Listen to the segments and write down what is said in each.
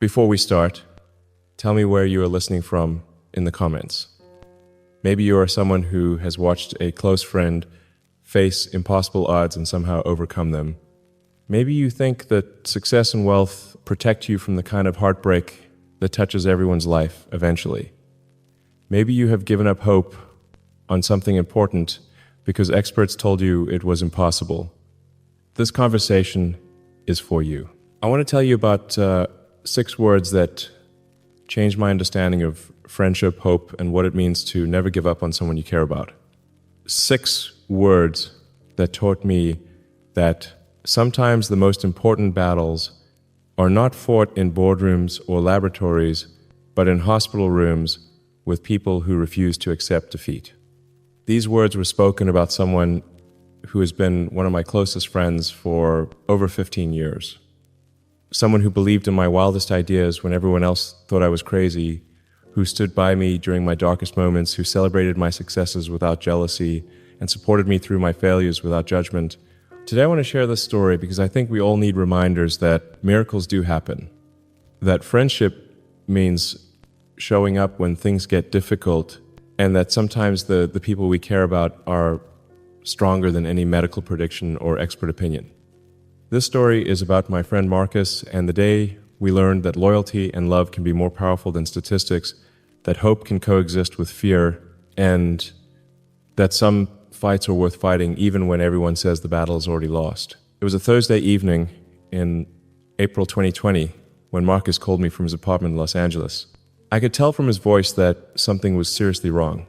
Before we start, tell me where you are listening from in the comments. Maybe you are someone who has watched a close friend face impossible odds and somehow overcome them. Maybe you think that success and wealth protect you from the kind of heartbreak that touches everyone's life eventually. Maybe you have given up hope on something important because experts told you it was impossible. This conversation is for you. I want to tell you about 6 words that changed my understanding of friendship, hope, and what it means to never give up on someone you care about. 6 words that taught me that sometimes the most important battles are not fought in boardrooms or laboratories, but in hospital rooms with people who refuse to accept defeat. These words were spoken about someone who has been one of my closest friends for over 15 years. Someone who believed in my wildest ideas when everyone else thought I was crazy, who stood by me during my darkest moments, who celebrated my successes without jealousy, and supported me through my failures without judgment. Today I want to share this story because I think we all need reminders that miracles do happen, that friendship means showing up when things get difficult, and that sometimes the people we care about are stronger than any medical prediction or expert opinion. This story is about my friend Marcus and the day we learned that loyalty and love can be more powerful than statistics, that hope can coexist with fear, and that some fights are worth fighting even when everyone says the battle is already lost. It was a Thursday evening in April 2020 when Marcus called me from his apartment in Los Angeles. I could tell from his voice that something was seriously wrong,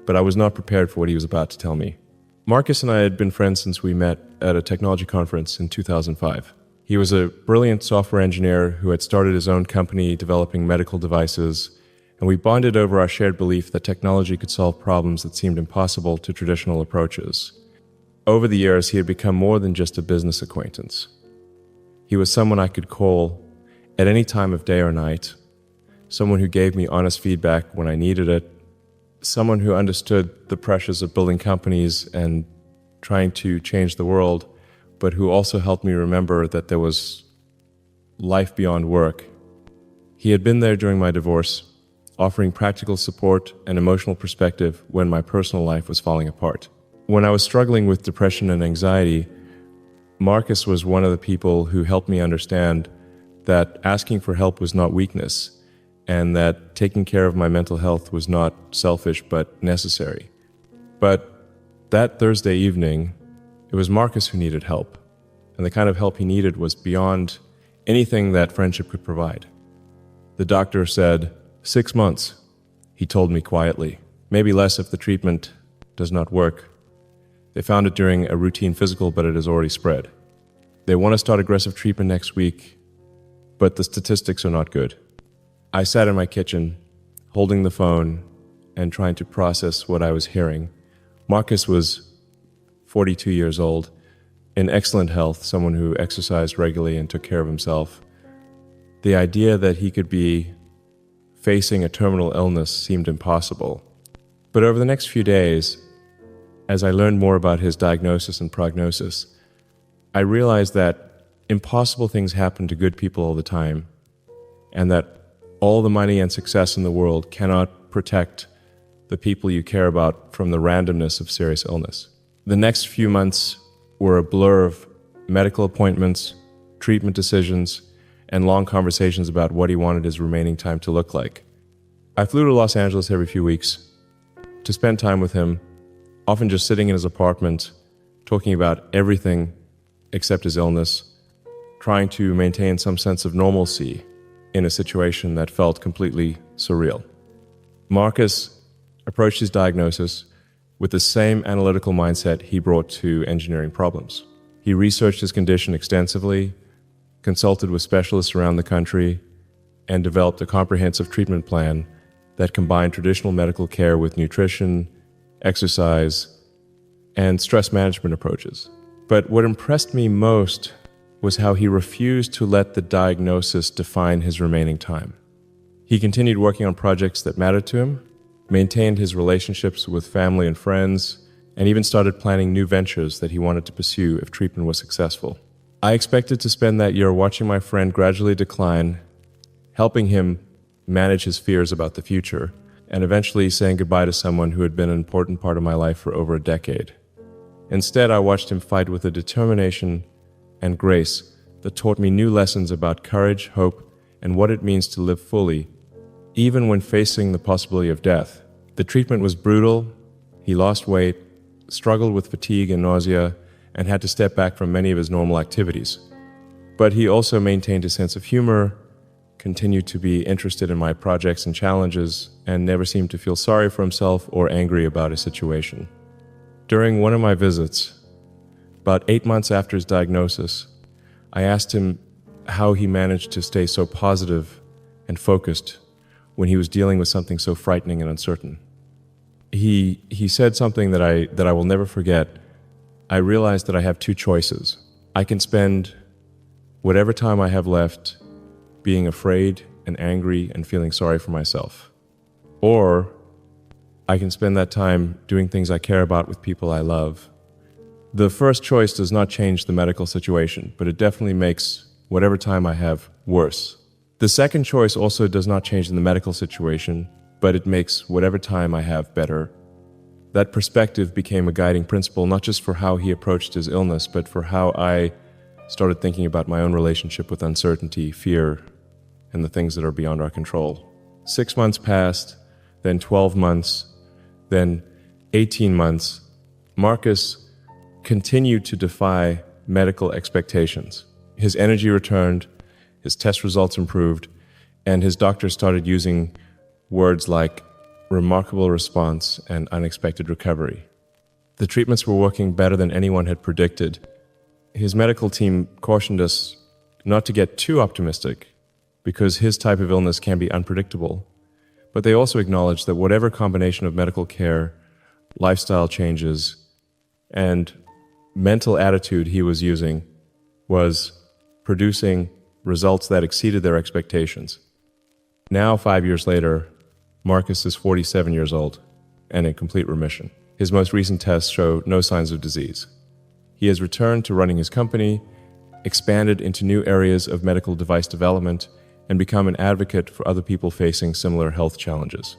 but I was not prepared for what he was about to tell me. Marcus and I had been friends since we met at a technology conference in 2005. He was a brilliant software engineer who had started his own company developing medical devices, and we bonded over our shared belief that technology could solve problems that seemed impossible to traditional approaches. Over the years, he had become more than just a business acquaintance. He was someone I could call at any time of day or night, someone who gave me honest feedback when I needed it, someone who understood the pressures of building companies and trying to change the world, but who also helped me remember that there was life beyond work. He had been there during my divorce, offering practical support and emotional perspective when my personal life was falling apart. When I was struggling with depression and anxiety, Marcus was one of the people who helped me understand that asking for help was not weakness, and that taking care of my mental health was not selfish but necessary. But that Thursday evening, it was Marcus who needed help, and the kind of help he needed was beyond anything that friendship could provide. The doctor said, 6 months, he told me quietly, maybe less if the treatment does not work. They found it during a routine physical, but it has already spread. They want to start aggressive treatment next week, but the statistics are not good. I sat in my kitchen, holding the phone and trying to process what I was hearing. Marcus was 42 years old, in excellent health, someone who exercised regularly and took care of himself. The idea that he could be facing a terminal illness seemed impossible. But over the next few days, as I learned more about his diagnosis and prognosis, I realized that impossible things happen to good people all the time, and that all the money and success in the world cannot protect the people you care about from the randomness of serious illness. The next few months were a blur of medical appointments, treatment decisions, and long conversations about what he wanted his remaining time to look like. I flew to Los Angeles every few weeks to spend time with him, often just sitting in his apartment, talking about everything except his illness, trying to maintain some sense of normalcy in a situation that felt completely surreal. Marcus approached his diagnosis with the same analytical mindset he brought to engineering problems. He researched his condition extensively, consulted with specialists around the country, and developed a comprehensive treatment plan that combined traditional medical care with nutrition, exercise, and stress management approaches. But what impressed me most was how he refused to let the diagnosis define his remaining time. He continued working on projects that mattered to him, maintained his relationships with family and friends, and even started planning new ventures that he wanted to pursue if treatment was successful. I expected to spend that year watching my friend gradually decline, helping him manage his fears about the future, and eventually saying goodbye to someone who had been an important part of my life for over a decade. Instead, I watched him fight with a determination and grace that taught me new lessons about courage, hope, and what it means to live fully, even when facing the possibility of death. The treatment was brutal. He lost weight, struggled with fatigue and nausea, and had to step back from many of his normal activities. But he also maintained a sense of humor, continued to be interested in my projects and challenges, and never seemed to feel sorry for himself or angry about his situation. During one of my visits, about 8 months after his diagnosis, I asked him how he managed to stay so positive and focused when he was dealing with something so frightening and uncertain. He said something that I will never forget. I realized that I have two choices. I can spend whatever time I have left being afraid and angry and feeling sorry for myself. Or I can spend that time doing things I care about with people I love. The first choice does not change the medical situation, but it definitely makes whatever time I have worse. The second choice also does not change the medical situation, but it makes whatever time I have better. That perspective became a guiding principle, not just for how he approached his illness, but for how I started thinking about my own relationship with uncertainty, fear, and the things that are beyond our control. 6 months passed, then 12 months, then 18 months. Marcus continued to defy medical expectations. His energy returned, his test results improved, and his doctor started using words like remarkable response and unexpected recovery. The treatments were working better than anyone had predicted. His medical team cautioned us not to get too optimistic because his type of illness can be unpredictable. But they also acknowledged that whatever combination of medical care, lifestyle changes, and mental attitude he was using was producing results that exceeded their expectations. Now, 5 years later, Marcus is 47 years old and in complete remission. His most recent tests show no signs of disease. He has returned to running his company, expanded into new areas of medical device development, and become an advocate for other people facing similar health challenges.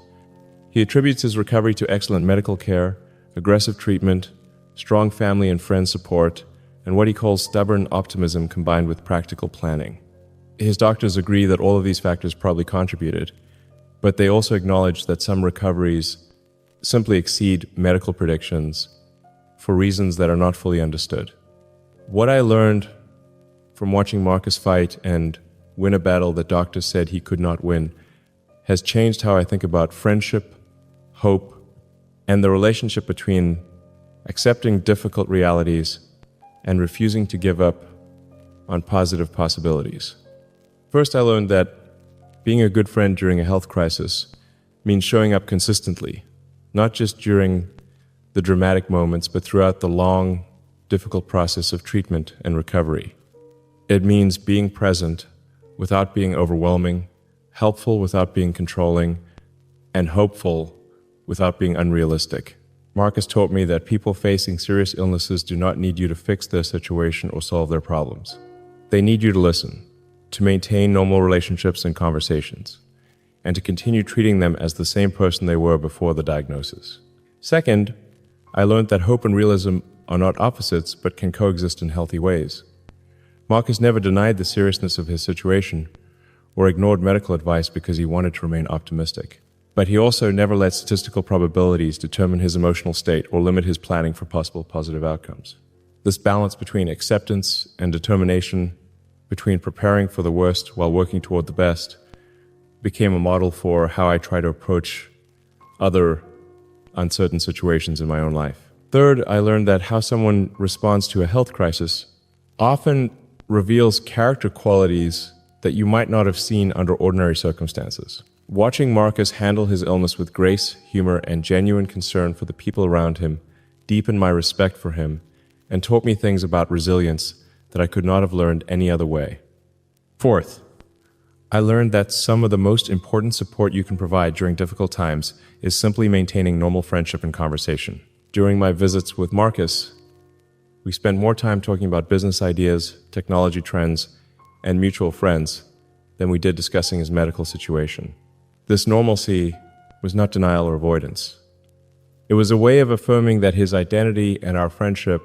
He attributes his recovery to excellent medical care, aggressive treatment, strong family and friend support, and what he calls stubborn optimism combined with practical planning. His doctors agree that all of these factors probably contributed, but they also acknowledge that some recoveries simply exceed medical predictions for reasons that are not fully understood. What I learned from watching Marcus fight and win a battle that doctors said he could not win has changed how I think about friendship, hope, and the relationship between accepting difficult realities and refusing to give up on positive possibilities. First, I learned that being a good friend during a health crisis means showing up consistently, not just during the dramatic moments, but throughout the long, difficult process of treatment and recovery. It means being present without being overwhelming, helpful without being controlling, and hopeful without being unrealistic. Marcus taught me that people facing serious illnesses do not need you to fix their situation or solve their problems. They need you to listen, to maintain normal relationships and conversations, and to continue treating them as the same person they were before the diagnosis. Second, I learned that hope and realism are not opposites but can coexist in healthy ways. Marcus never denied the seriousness of his situation or ignored medical advice because he wanted to remain optimistic. But he also never let statistical probabilities determine his emotional state or limit his planning for possible positive outcomes. This balance between acceptance and determination, between preparing for the worst while working toward the best, became a model for how I try to approach other uncertain situations in my own life. Third, I learned that how someone responds to a health crisis often reveals character qualities that you might not have seen under ordinary circumstances. Watching Marcus handle his illness with grace, humor, and genuine concern for the people around him deepened my respect for him and taught me things about resilience that I could not have learned any other way. Fourth, I learned that some of the most important support you can provide during difficult times is simply maintaining normal friendship and conversation. During my visits with Marcus, we spent more time talking about business ideas, technology trends, and mutual friends than we did discussing his medical situation. This normalcy was not denial or avoidance. It was a way of affirming that his identity and our friendship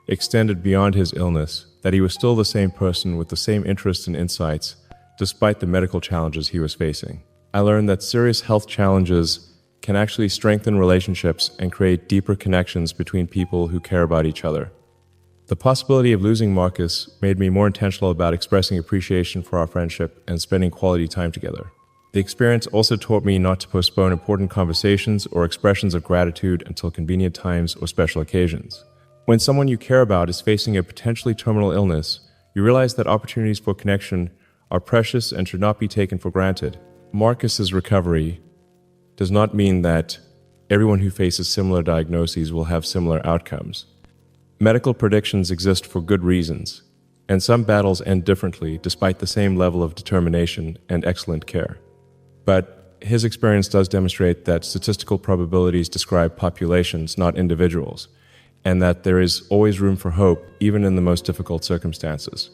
extended beyond his illness, that he was still the same person with the same interests and insights, despite the medical challenges he was facing. I learned that serious health challenges can actually strengthen relationships and create deeper connections between people who care about each other. The possibility of losing Marcus made me more intentional about expressing appreciation for our friendship and spending quality time together. The experience also taught me not to postpone important conversations or expressions of gratitude until convenient times or special occasions. When someone you care about is facing a potentially terminal illness, you realize that opportunities for connection are precious and should not be taken for granted. Marcus's recovery does not mean that everyone who faces similar diagnoses will have similar outcomes. Medical predictions exist for good reasons, and some battles end differently despite the same level of determination and excellent care. But his experience does demonstrate that statistical probabilities describe populations, not individuals, and that there is always room for hope, even in the most difficult circumstances.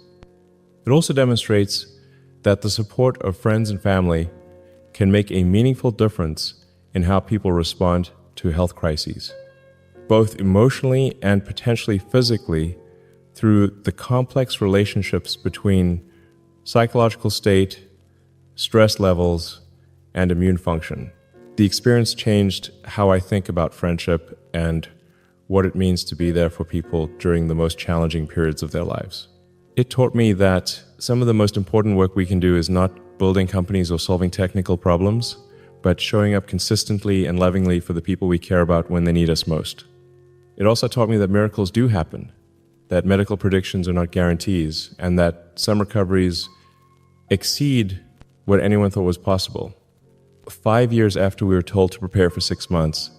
It also demonstrates that the support of friends and family can make a meaningful difference in how people respond to health crises, both emotionally and potentially physically, through the complex relationships between psychological state, stress levels, and immune function. The experience changed how I think about friendship and what it means to be there for people during the most challenging periods of their lives. It taught me that some of the most important work we can do is not building companies or solving technical problems, but showing up consistently and lovingly for the people we care about when they need us most. It also taught me that miracles do happen, that medical predictions are not guarantees, and that some recoveries exceed what anyone thought was possible. 5 years after we were told to prepare for 6 months,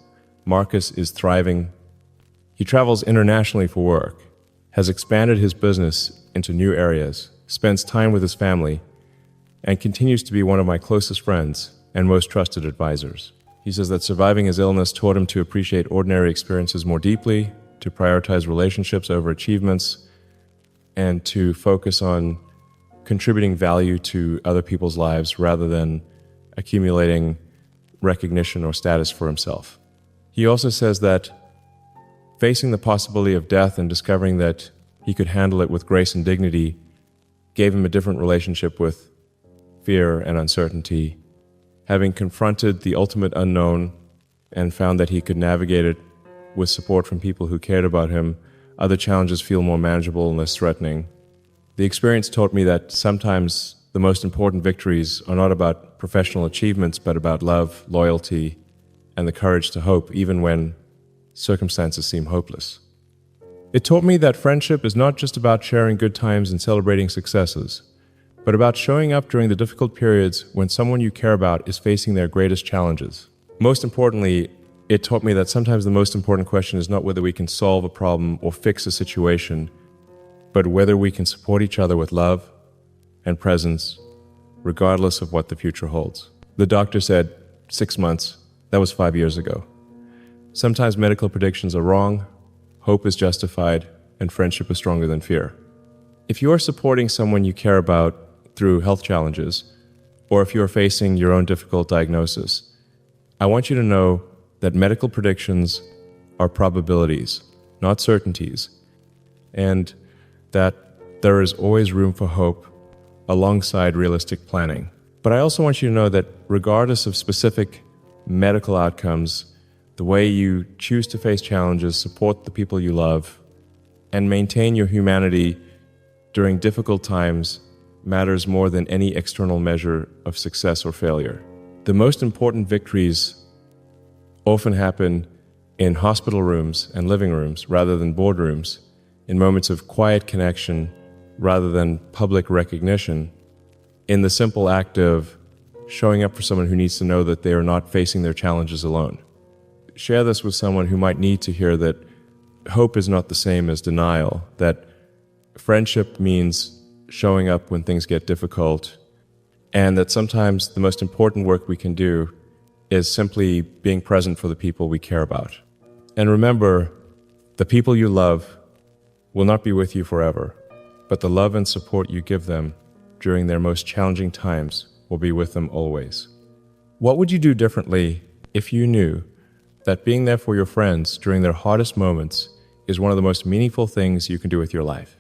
Marcus is thriving. He travels internationally for work, has expanded his business into new areas, spends time with his family, and continues to be one of my closest friends and most trusted advisors. He says that surviving his illness taught him to appreciate ordinary experiences more deeply, to prioritize relationships over achievements, and to focus on contributing value to other people's lives rather than accumulating recognition or status for himself. He also says that facing the possibility of death and discovering that he could handle it with grace and dignity gave him a different relationship with fear and uncertainty. Having confronted the ultimate unknown and found that he could navigate it with support from people who cared about him, other challenges feel more manageable and less threatening. The experience taught me that sometimes the most important victories are not about professional achievements, but about love, loyalty, and the courage to hope, even when circumstances seem hopeless. It taught me that friendship is not just about sharing good times and celebrating successes, but about showing up during the difficult periods when someone you care about is facing their greatest challenges. Most importantly, it taught me that sometimes the most important question is not whether we can solve a problem or fix a situation, but whether we can support each other with love and presence, regardless of what the future holds. The doctor said, 6 months. That was 5 years ago. Sometimes medical predictions are wrong, hope is justified, and friendship is stronger than fear. If you are supporting someone you care about through health challenges, or if you are facing your own difficult diagnosis, I want you to know that medical predictions are probabilities, not certainties, and that there is always room for hope alongside realistic planning. But I also want you to know that regardless of specific medical outcomes, the way you choose to face challenges, support the people you love, and maintain your humanity during difficult times matters more than any external measure of success or failure. The most important victories often happen in hospital rooms and living rooms rather than boardrooms, in moments of quiet connection rather than public recognition, in the simple act of showing up for someone who needs to know that they are not facing their challenges alone. Share this with someone who might need to hear that hope is not the same as denial, that friendship means showing up when things get difficult, and that sometimes the most important work we can do is simply being present for the people we care about. And remember, the people you love will not be with you forever, but the love and support you give them during their most challenging times will be with them always. What would you do differently if you knew that being there for your friends during their hardest moments is one of the most meaningful things you can do with your life?